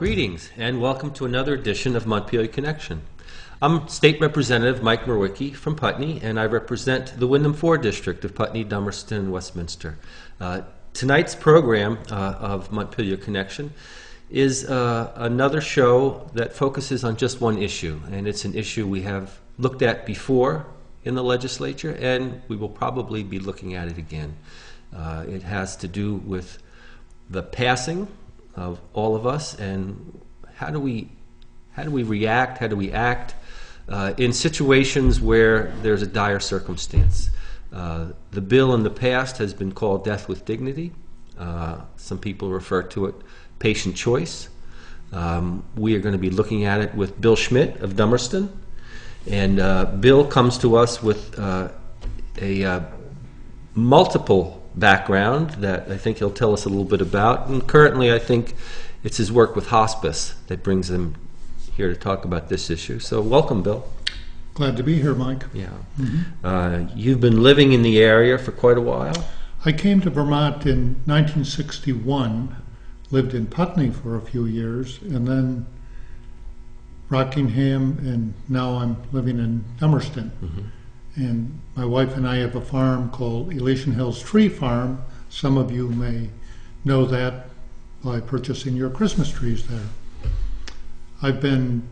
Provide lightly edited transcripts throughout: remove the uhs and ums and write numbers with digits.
Greetings and welcome to another edition of Montpelier Connection. I'm State Representative Mike Merwicki from Putney, and I represent the Wyndham 4 District of Putney, Dummerston, and Westminster. Tonight's program of Montpelier Connection is another show that focuses on just one issue, and it's an issue we have looked at before in the legislature, and we will probably be looking at it again. It has to do with the passing of all of us, and how do we react, how do we act in situations where there's a dire circumstance. The bill in the past has been called Death with Dignity. Some people refer to it patient choice. We are going to be looking at it with Bill Schmidt of Dummerston, and Bill comes to us with a multiple background that I think he'll tell us a little bit about, and currently I think it's his work with hospice that brings him here to talk about this issue. So welcome, Bill. Glad to be here, Mike. Yeah. You've been living in the area for quite a while. I came to Vermont in 1961, lived in Putney for a few years, and then Rockingham, and now I'm living in Dummerston. And my wife and I have a farm called Elysian Hills Tree Farm. Some of you may know that by purchasing your Christmas trees there. I've been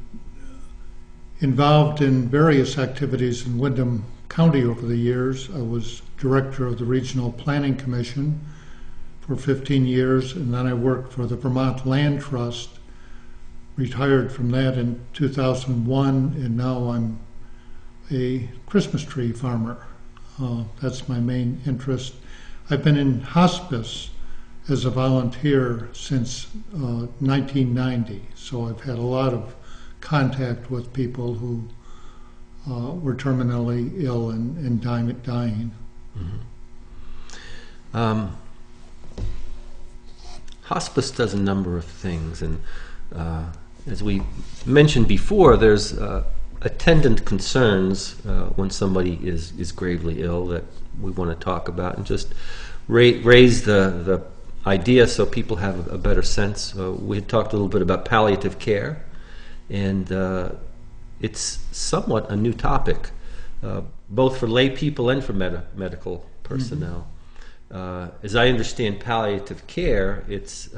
involved in various activities in Wyndham County over the years. I was director of the Regional Planning Commission for 15 years, and then I worked for the Vermont Land Trust, retired from that in 2001, and now I'm a Christmas tree farmer. That's my main interest. I've been in hospice as a volunteer since 1990, so I've had a lot of contact with people who were terminally ill and dying. Hospice does a number of things, and as we mentioned before, there's attendant concerns when somebody is gravely ill that we want to talk about, and just raise the idea so people have a better sense. We had talked a little bit about palliative care, and it's somewhat a new topic, both for lay people and for medical personnel. As I understand palliative care, it's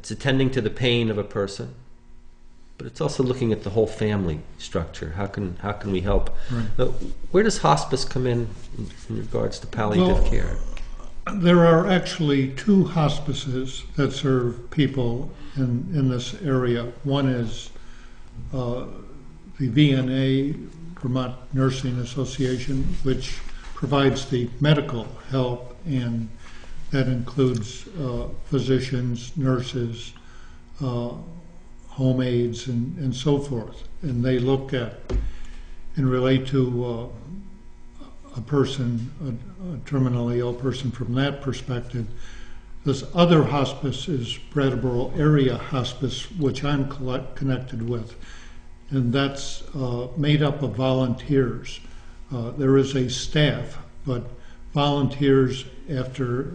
attending to the pain of a person, but it's also looking at the whole family structure. How can we help? Right. Where does hospice come in regards to palliative care? There are actually two hospices that serve people in this area. One is the VNA, Vermont Nursing Association, which provides the medical help, and that includes physicians, nurses, home aides, and so forth. And they look at and relate to a person, a terminally ill person, from that perspective. This other hospice is Brattleboro Area Hospice, which I'm connected with, and that's made up of volunteers. There is a staff, but volunteers, after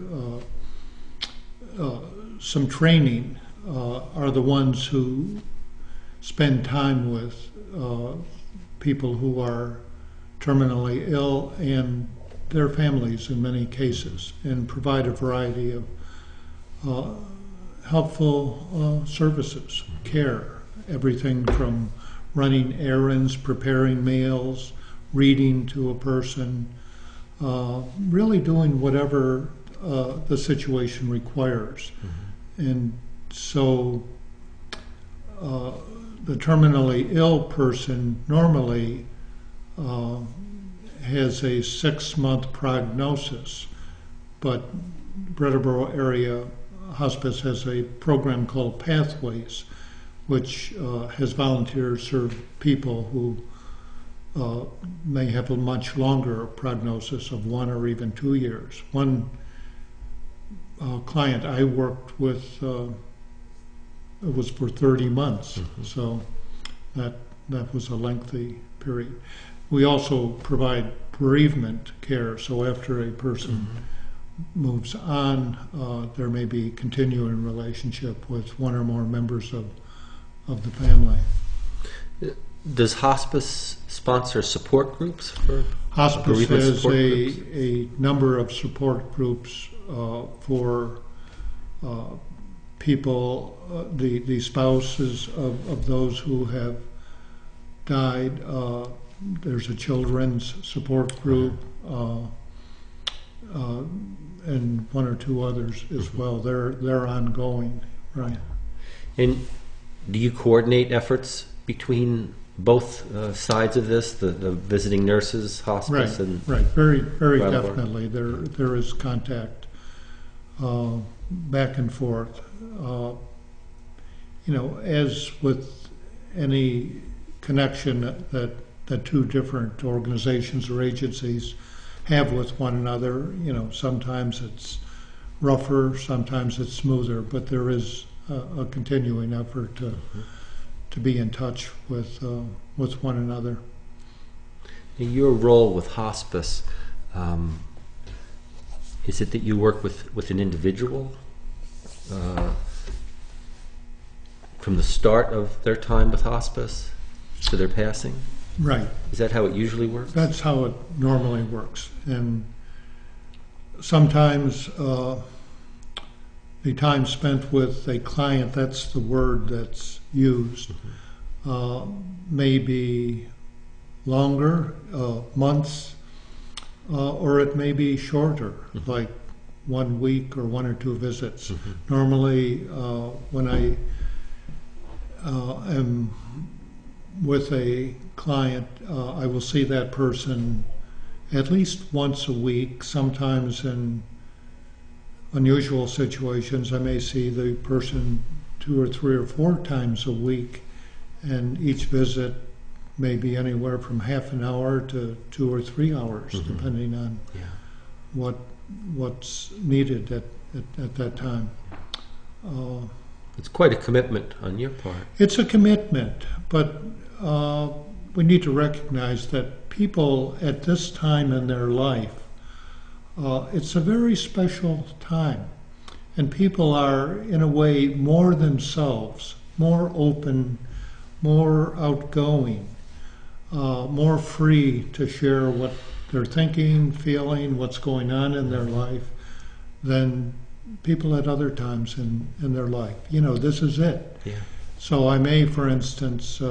some training, are the ones who spend time with people who are terminally ill and their families in many cases, and provide a variety of helpful services, care, everything from running errands, preparing meals, reading to a person, really doing whatever the situation requires. And so the terminally ill person normally has a 6-month prognosis, but Brattleboro Area Hospice has a program called Pathways, which has volunteers serve people who may have a much longer prognosis of 1 or even 2 years. One client I worked with, it was for 30 months, so that was a lengthy period. We also provide bereavement care, so after a person moves on, there may be continuing relationship with one or more members of the family. Does hospice sponsor support groups for Hospice bereavement has support groups? a number of support groups for people, the spouses of those who have died. There's a children's support group, and one or two others as well. They're ongoing, right? And do you coordinate efforts between both sides of this, the visiting nurses, hospice, Right, and right. Very Brattleboro? definitely. There is contact back and forth. As with any connection that two different organizations or agencies have with one another, sometimes it's rougher, sometimes it's smoother, but there is a continuing effort to be in touch with one another. Your role with hospice, is it that you work with an individual from the start of their time with hospice to their passing? Right. Is that how it usually works? That's how it normally works. And sometimes the time spent with a client, that's the word that's used, may be longer, months, or it may be shorter, like 1 week or 1 or 2 visits. Normally, when I am with a client, I will see that person at least once a week. Sometimes in unusual situations, I may see the person 2 or 3 or 4 times a week, and each visit may be anywhere from half an hour to 2 or 3 hours, depending on what's needed at that time. It's quite a commitment on your part. It's a commitment, but we need to recognize that people at this time in their life, it's a very special time. And people are, in a way, more themselves, more open, more outgoing, more free to share what they're thinking, feeling, what's going on in their life than people at other times in their life. This is it. Yeah. So I may, for instance,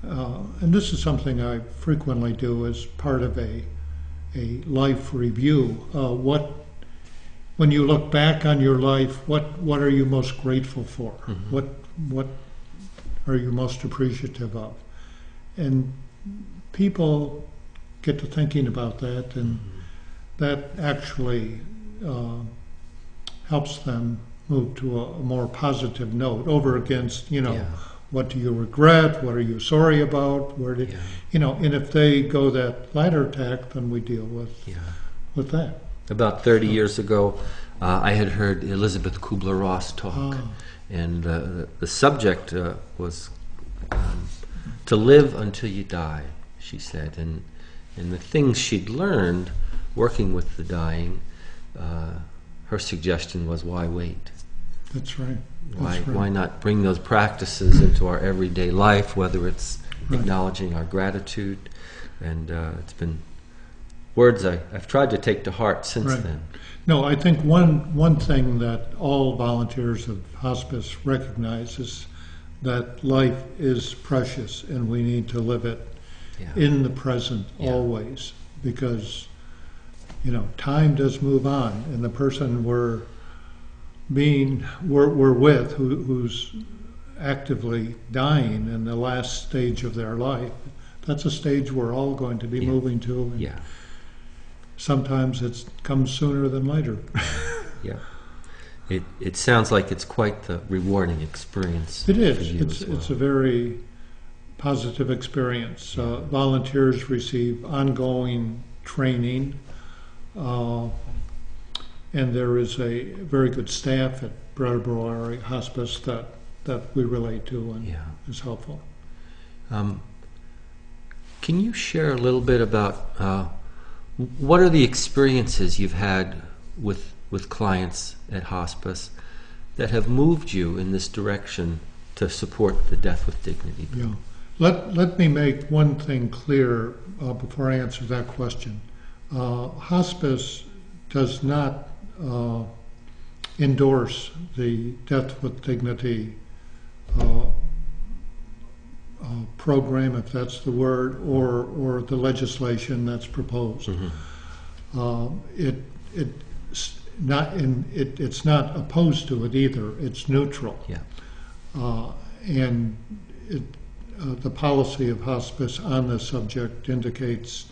and this is something I frequently do as part of a life review. When you look back on your life, what are you most grateful for? What are you most appreciative of? And people get to thinking about that, and that actually helps them move to a more positive note over against, what do you regret? What are you sorry about? And if they go that latter tack, then we deal with that. about 30 years ago, I had heard Elizabeth Kubler-Ross talk, and the subject was to live until you die, she said, and the things she'd learned working with the dying, her suggestion was, why wait? That's right. Why not bring those practices into our everyday life, whether it's acknowledging our gratitude, and it's been words I've tried to take to heart since then. No, I think one thing that all volunteers of hospice recognize is that life is precious and we need to live it in the present always, because time does move on, and the person we're with who's actively dying in the last stage of their life, that's a stage we're all going to be moving to. And sometimes it comes sooner than later. It sounds like it's quite the rewarding experience. It is. It's a very positive experience. Volunteers receive ongoing training, and there is a very good staff at Brattleboro Area Hospice that we relate to and is helpful. Can you share a little bit about What are the experiences you've had with clients at hospice that have moved you in this direction to support the Death with Dignity? Yeah. Let me make one thing clear before I answer that question. Hospice does not endorse the Death with Dignity program, if that's the word, or the legislation that's proposed. It's not opposed to it either. It's neutral. Yeah. And the policy of hospice on this subject indicates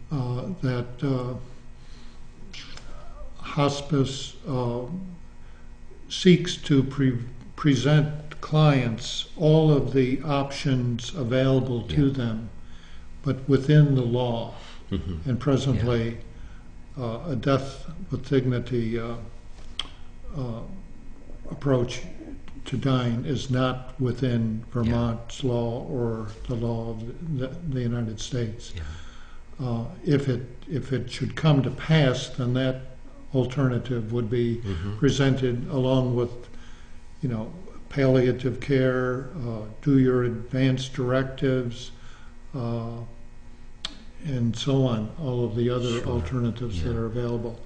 that hospice seeks to present clients all of the options available to them, but within the law. And presently, a Death with Dignity approach to dying is not within Vermont's law or the law of the United States. If it should come to pass, then that alternative would be presented along with, palliative care, do your advance directives, and so on, all of the other alternatives that are available.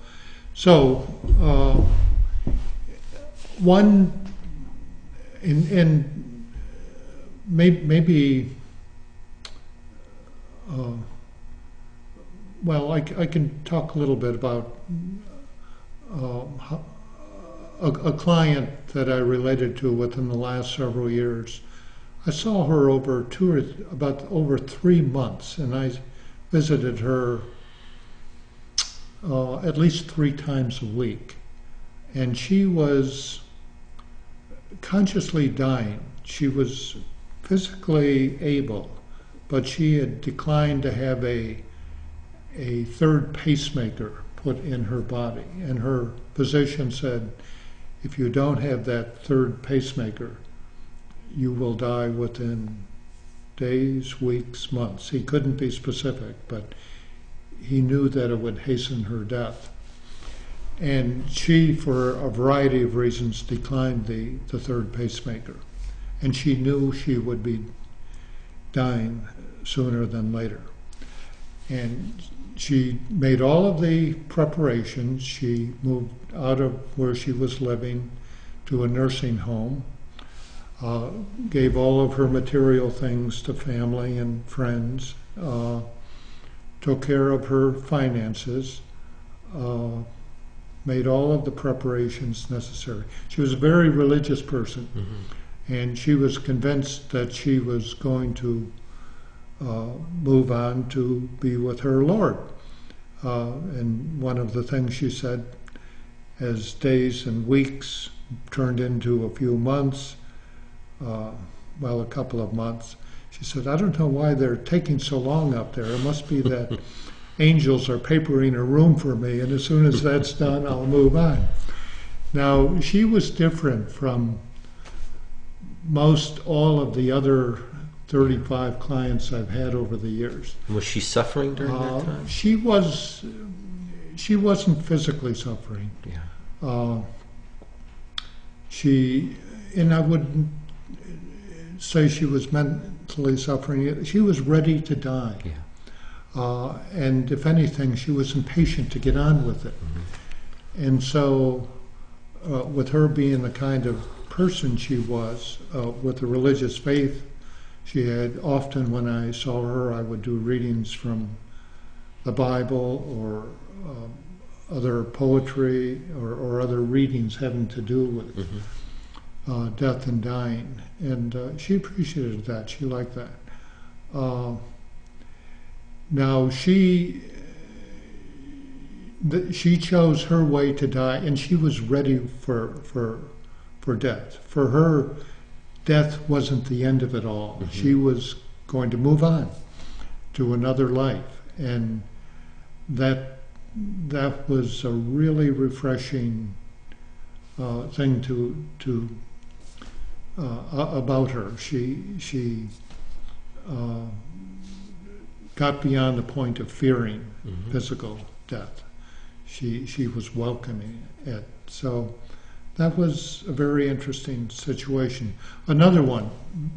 So, one, and maybe, well, I can talk a little bit about a client that I related to within the last several years. I saw her over over 3 months, and I visited her at least 3 times a week. And she was consciously dying. She was physically able, but she had declined to have a third pacemaker put in her body. And her physician said, if you don't have that third pacemaker, you will die within days, weeks, months. He couldn't be specific, but he knew that it would hasten her death. And she, for a variety of reasons, declined the third pacemaker. And she knew she would be dying sooner than later. And she made all of the preparations. She moved out of where she was living to a nursing home, gave all of her material things to family and friends, took care of her finances, made all of the preparations necessary. She was a very religious person, and she was convinced that she was going to move on to be with her Lord. And one of the things she said, as days and weeks turned into a few months, a couple of months, she said, I don't know why they're taking so long up there. It must be that angels are papering a room for me, and as soon as that's done, I'll move on. Now, she was different from most all of the other 35 clients I've had over the years. Was she suffering during that time? She wasn't physically suffering. Yeah. And I wouldn't say she was mentally suffering. She was ready to die. Yeah. And if anything, she was impatient to get on with it. And so, with her being the kind of person she was, with a religious faith, she had often, when I saw her, I would do readings from the Bible or other poetry or other readings having to do with death and dying. And she appreciated that. She liked that. Now, she chose her way to die, and she was ready for death. For her, death wasn't the end of it all. She was going to move on to another life, and that was a really refreshing thing to about her. She got beyond the point of fearing physical death. She was welcoming it. So that was a very interesting situation. Another one,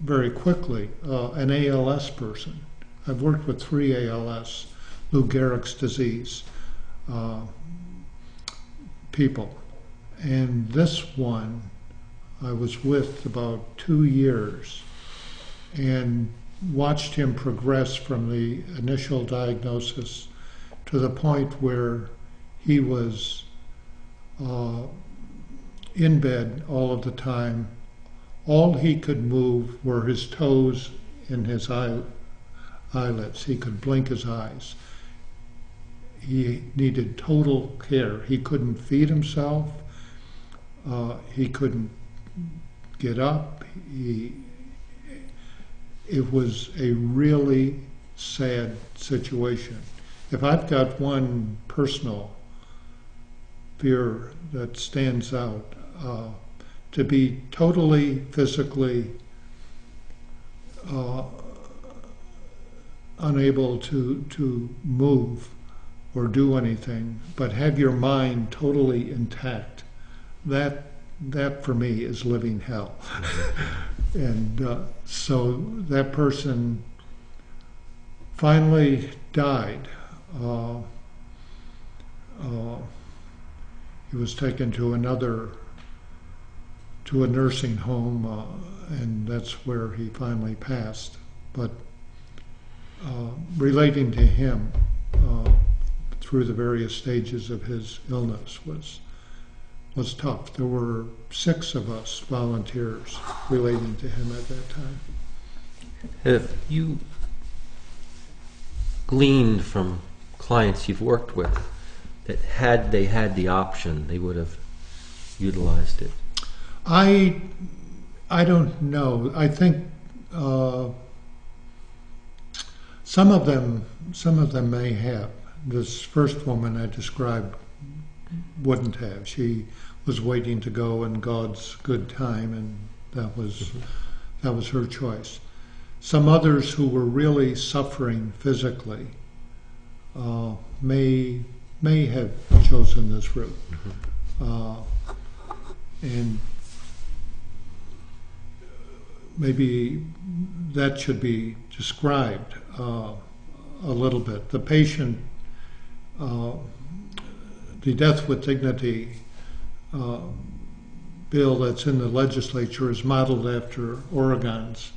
very quickly, an ALS person. I've worked with 3 ALS, Lou Gehrig's disease, people. And this one I was with about 2 years and watched him progress from the initial diagnosis to the point where he was in bed all of the time. All he could move were his toes and his eyelids. He could blink his eyes. He needed total care. He couldn't feed himself. He couldn't get up. It was a really sad situation. If I've got one personal fear that stands out, to be totally physically unable to move or do anything, but have your mind totally intact, that for me is living hell. And so that person finally died. He was taken to a nursing home, and that's where he finally passed. But relating to him through the various stages of his illness was tough. There were 6 of us volunteers relating to him at that time. Have you gleaned from clients you've worked with that had they had the option, they would have utilized it? I don't know. I think some of them may have. This first woman I described wouldn't have. She was waiting to go in God's good time, and that was her choice. Some others who were really suffering physically may have chosen this route, and maybe that should be described a little bit. The patient, the Death with Dignity bill that's in the legislature is modeled after Oregon's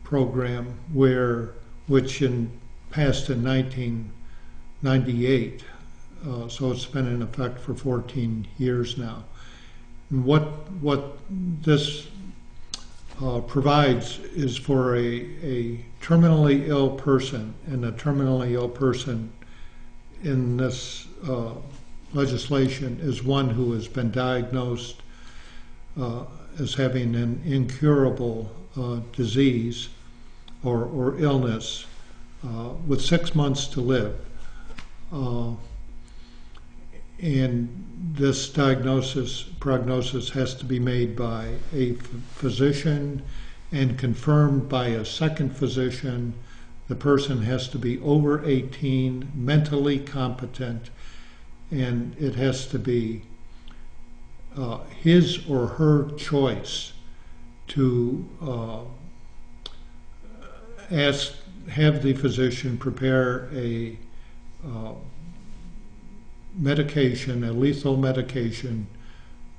program, which passed in 1998. So it's been in effect for 14 years now. And what this provides is for a terminally ill person, and a terminally ill person in this legislation is one who has been diagnosed as having an incurable disease or illness with 6 months to live. And this prognosis has to be made by a physician and confirmed by a second physician. The person has to be over 18, mentally competent, and it has to be his or her choice to have the physician prepare a medication, a lethal medication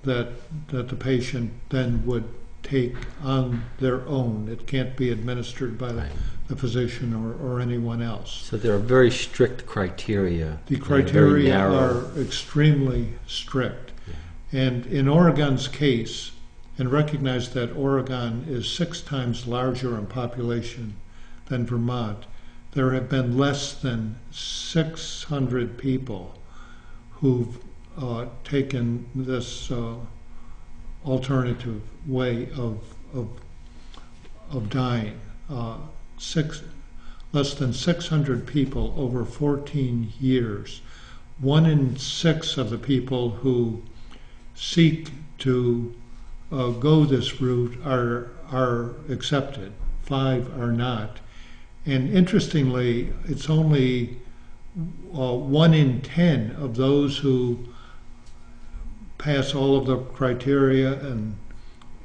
that the patient then would take on their own. It can't be administered by the physician or anyone else. So there are very strict criteria. The criteria are extremely strict. Yeah. And in Oregon's case, and recognize that Oregon is 6 times larger in population than Vermont, there have been less than 600 people who've taken this alternative way of dying. Less than 600 people over 14 years. 1 in 6 of the people who seek to go this route are accepted. 5 are not. And interestingly, it's only 1 in 10 of those who pass all of the criteria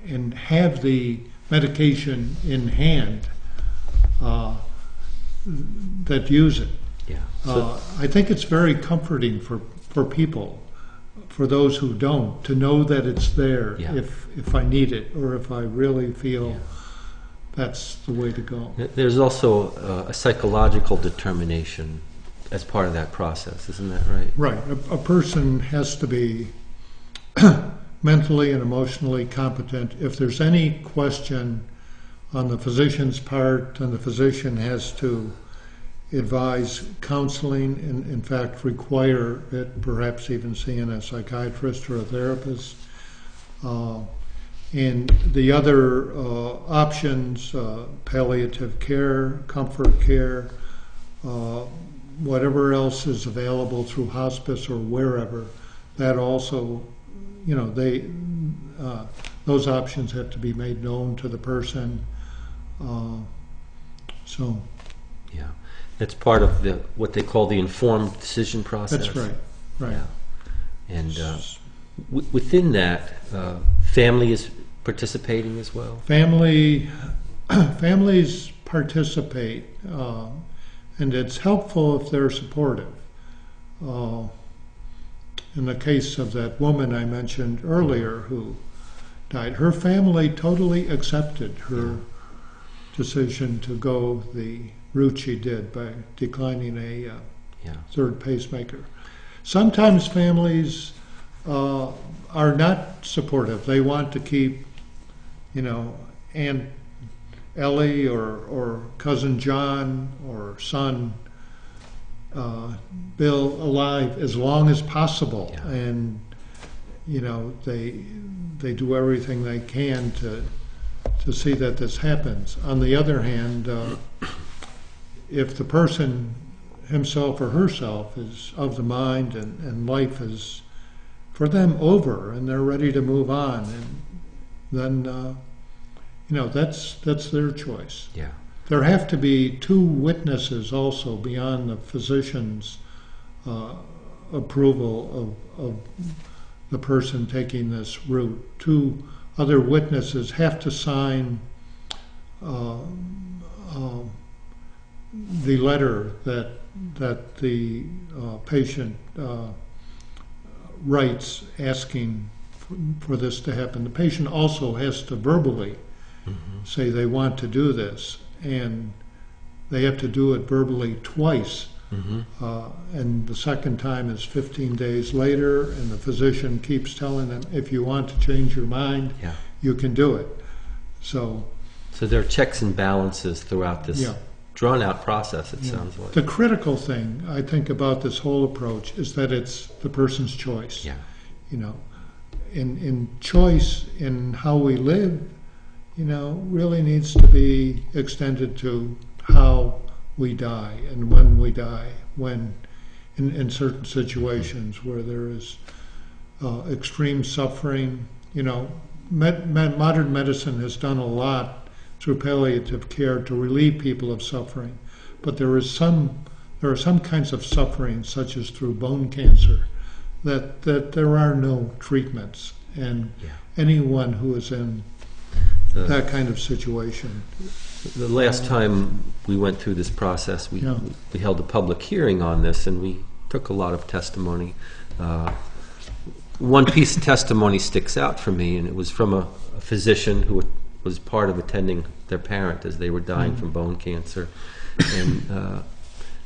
and have the medication in hand that use it. Yeah. So, I think it's very comforting for people, for those who don't, to know that it's there Yeah. if I need it or if I really feel that's the way to go. there's also a psychological determination as part of that process, isn't that right? Right. A person has to be mentally and emotionally competent. If there's any question on the physician's part, then the physician has to advise counseling, and in fact require it, perhaps even seeing a psychiatrist or a therapist. And the other options, palliative care, comfort care, whatever else is available through hospice or wherever, that also, those options have to be made known to the person. So Yeah. It's part of what they call the informed decision process. that's right. Right. Yeah. And within that, family is participating as well. Families participate, and it's helpful if they're supportive. In the case of that woman I mentioned earlier who died, her family totally accepted her decision to go the route she did by declining a third pacemaker. Sometimes families are not supportive. They want to keep, Aunt Ellie or cousin John or son Bill alive as long as possible, and they do everything they can to see that this happens. On the other hand, if the person himself or herself is of the mind and life is for them over and they're ready to move on, and then that's their choice. Yeah. There have to be 2 witnesses also beyond the physician's approval of the person taking this route. 2 other witnesses have to sign the letter that the patient writes asking for this to happen. The patient also has to verbally say they want to do this, and they have to do it verbally twice. And the second time is 15 days later, and the physician keeps telling them, if you want to change your mind, you can do it. So there are checks and balances throughout this drawn-out process, it sounds like. The critical thing, I think, about this whole approach is that it's the person's choice. Yeah. In choice in how we live, really needs to be extended to how we die and when we die, when in certain situations where there is extreme suffering. Modern medicine has done a lot through palliative care to relieve people of suffering, but there are some kinds of suffering, such as through bone cancer, that there are no treatments, and anyone who is in that kind of situation. The last time we went through this process, we held a public hearing on this, and we took a lot of testimony. One piece of testimony sticks out for me, and it was from a physician who was part of attending their parent as they were dying from bone cancer. And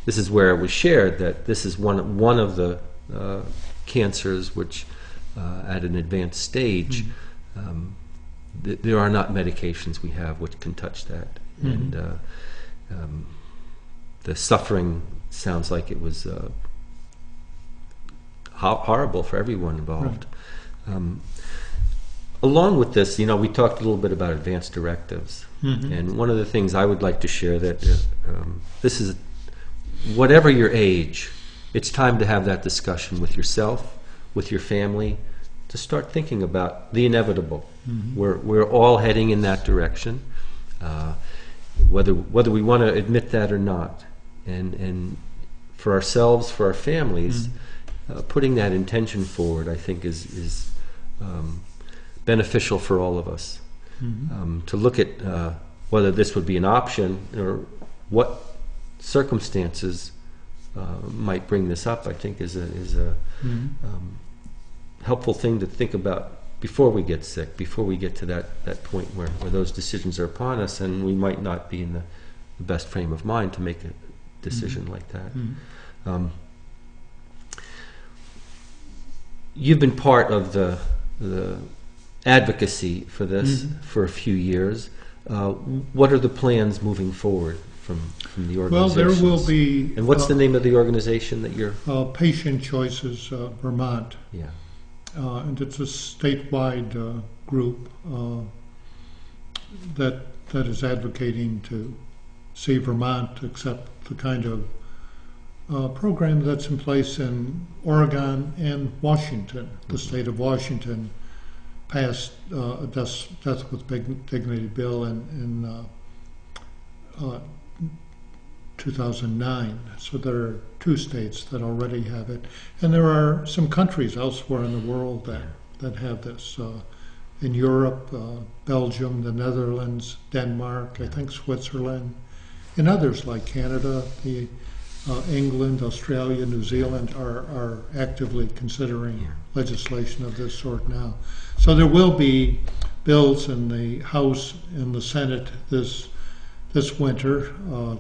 this is where it was shared that this is one of the cancers which, at an advanced stage, there are not medications we have which can touch that. And the suffering sounds like it was horrible for everyone involved. Along with this, we talked a little bit about advanced directives. And one of the things I would like to share that this is, whatever your age, it's time to have that discussion with yourself, with your family, to start thinking about the inevitable. We're all heading in that direction. whether we want to admit that or not. And for ourselves, for our families, putting that intention forward, I think, is beneficial for all of us. To look at whether this would be an option or what circumstances might bring this up, I think is a helpful thing to think about before we get sick, before we get to that point where those decisions are upon us, and we might not be in the best frame of mind to make a decision like that. You've been part of the advocacy for this for a few years. What are the plans moving forward from the organization? Well, there will be... And what's the name of the organization that you're... Patient Choices Vermont. Yeah. And it's a statewide group that is advocating to see Vermont accept the kind of program that's in place in Oregon and Washington. The state of Washington passed a death with dignity bill in 2009. So there are 2 states that already have it, and there are some countries elsewhere in the world that have this. In Europe, Belgium, the Netherlands, Denmark, I think Switzerland, and others like Canada, England, Australia, New Zealand are actively considering legislation of this sort now. So there will be bills in the House and the Senate this winter.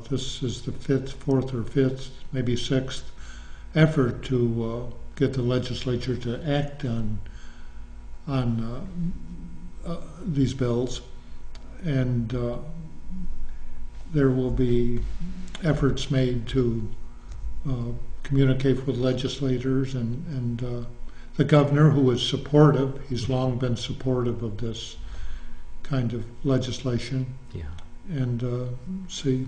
This is the 4th or 5th, maybe 6th effort to get the legislature to act on these bills, and there will be efforts made to communicate with legislators and the governor, who is supportive. He's long been supportive of this kind of legislation. Yeah. And see.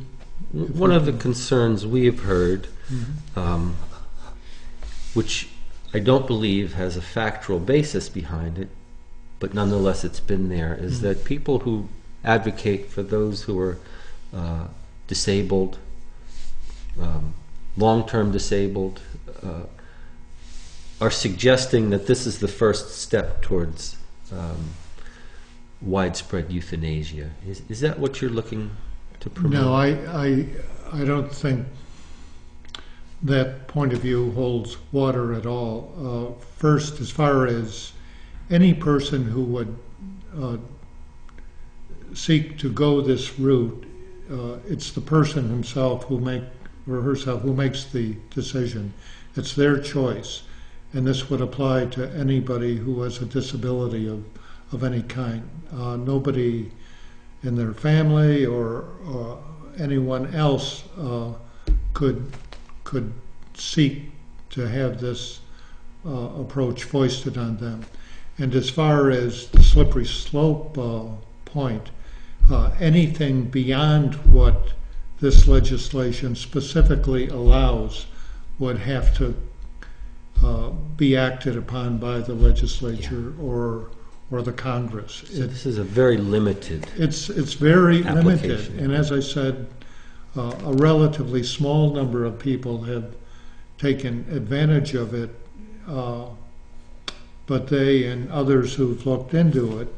One of the concerns we have heard, which I don't believe has a factual basis behind it, but nonetheless it's been there, is that people who advocate for those who are disabled, long-term disabled, are suggesting that this is the first step towards widespread euthanasia. Is that what you're looking to promote? No, I don't think that point of view holds water at all. First, as far as any person who would seek to go this route, it's the person himself who herself who makes the decision. It's their choice, and this would apply to anybody who has a disability of any kind. Nobody in their family or anyone else could seek to have this approach foisted on them. And as far as the slippery slope point, anything beyond what this legislation specifically allows would have to be acted upon by the legislature or the Congress. So this is a very limited. It's very limited, and as I said, a relatively small number of people have taken advantage of it, but they and others who've looked into it,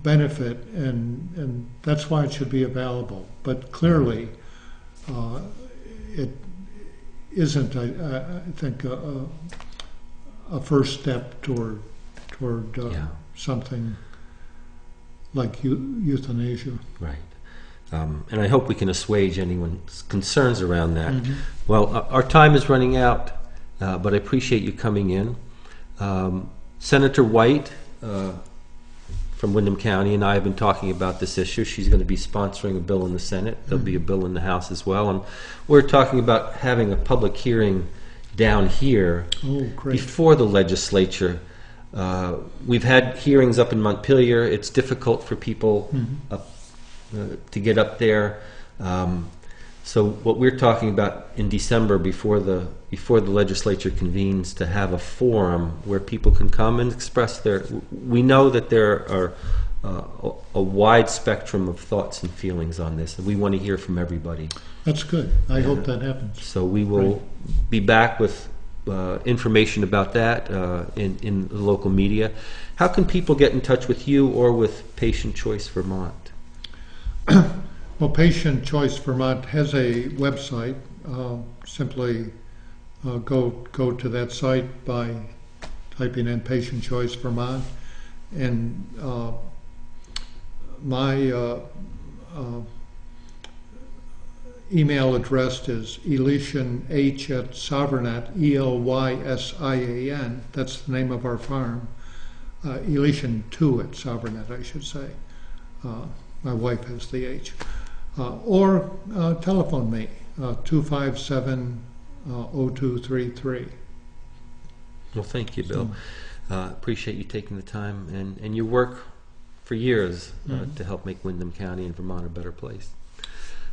benefit, and that's why it should be available. But clearly, it isn't, I think, a first step toward something like euthanasia. Right. And I hope we can assuage anyone's concerns around that. Well, our time is running out, but I appreciate you coming in. Senator White from Windham County and I have been talking about this issue. She's going to be sponsoring a bill in the Senate. There'll be a bill in the House as well. And we're talking about having a public hearing down here before the legislature. We've had hearings up in Montpelier. It's difficult for people to get up there. So what we're talking about in December, before the legislature convenes, to have a forum where people can come and express their. We know that there are a wide spectrum of thoughts and feelings on this, and we want to hear from everybody. That's good. I hope that happens. So we will be back with information about that in the local media. How can people get in touch with you or with Patient Choice Vermont? Well, Patient Choice Vermont has a website. Simply go to that site by typing in Patient Choice Vermont, and my email address is elysianh@sovereignat, ELYSIAN, that's the name of our farm, Elysian2@sovereignat, I should say. My wife has the H. Or telephone me, 257-0233. Well, thank you, Bill. Appreciate you taking the time and your work for years to help make Windham County and Vermont a better place.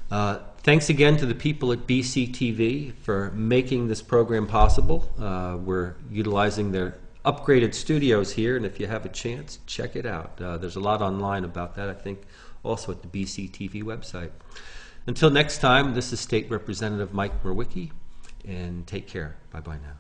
Thanks again to the people at BCTV for making this program possible. We're utilizing their upgraded studios here, and if you have a chance, check it out. There's a lot online about that, I think, also at the BCTV website. Until next time, this is State Representative Mike Merwicki, and take care. Bye-bye now.